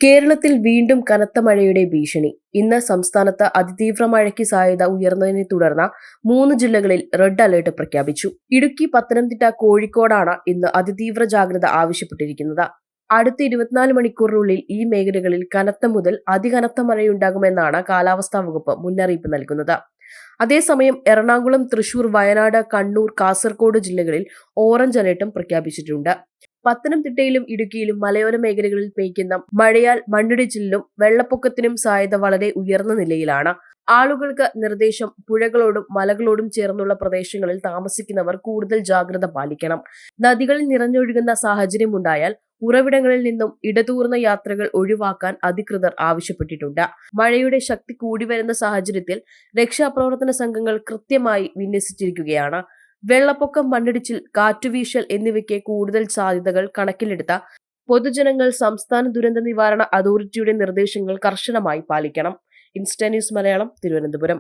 കേരളത്തിൽ വീണ്ടും കനത്ത മഴയുടെ ഭീഷണി. ഇന്ന് സംസ്ഥാനത്ത് അതിതീവ്ര മഴയ്ക്ക് സാധ്യത ഉയർന്നതിനെ തുടർന്ന് 3 ജില്ലകളിൽ റെഡ് അലർട്ട് പ്രഖ്യാപിച്ചു. ഇടുക്കി, പത്തനംതിട്ട, കോഴിക്കോടാണ് ഇന്ന് അതിതീവ്ര ജാഗ്രത ആവശ്യപ്പെട്ടിരിക്കുന്നത്. അടുത്ത 24 മണിക്കൂറിനുള്ളിൽ ഈ മേഖലകളിൽ കനത്ത മുതൽ അതികനത്ത മഴയുണ്ടാകുമെന്നാണ് കാലാവസ്ഥാ വകുപ്പ് മുന്നറിയിപ്പ് നൽകുന്നത്. അതേസമയം എറണാകുളം, തൃശൂർ, വയനാട്, കണ്ണൂർ, കാസർഗോഡ് ജില്ലകളിൽ ഓറഞ്ച് അലർട്ടും പ്രഖ്യാപിച്ചിട്ടുണ്ട്. പത്തനംതിട്ടയിലും ഇടുക്കിയിലും മലയോര മേഖലകളിൽ പെയ്യുന്ന മഴയാൽ മണ്ണിടിച്ചിലിനും വെള്ളപ്പൊക്കത്തിനും സാധ്യത വളരെ ഉയർന്ന നിലയിലാണ്. ആളുകൾക്ക് നിർദ്ദേശം: പുഴകളോടും മലകളോടും ചേർന്നുള്ള പ്രദേശങ്ങളിൽ താമസിക്കുന്നവർ കൂടുതൽ ജാഗ്രത പാലിക്കണം. നദികൾ നിറഞ്ഞൊഴുകുന്ന സാഹചര്യമുണ്ടായാൽ ഉറവിടങ്ങളിൽ നിന്നും ഇടതൂർന്ന യാത്രകൾ ഒഴിവാക്കാൻ അധികൃതർ ആവശ്യപ്പെട്ടിട്ടുണ്ട്. മഴയുടെ ശക്തി കൂടിവരുന്ന സാഹചര്യത്തിൽ രക്ഷാപ്രവർത്തന സംഘങ്ങൾ കൃത്യമായി വിന്യസിച്ചിരിക്കുകയാണ്. വെള്ളപ്പൊക്കം, മണ്ണിടിച്ചിൽ, കാറ്റുവീശൽ എന്നിവയ്ക്ക് കൂടുതൽ സാധ്യതകൾ കണക്കിലെടുത്ത പൊതുജനങ്ങൾ സംസ്ഥാന ദുരന്ത നിവാരണ അതോറിറ്റിയുടെ നിർദ്ദേശങ്ങൾ കർശനമായി പാലിക്കണം. Insta news Malayalam, Thiruvananthapuram.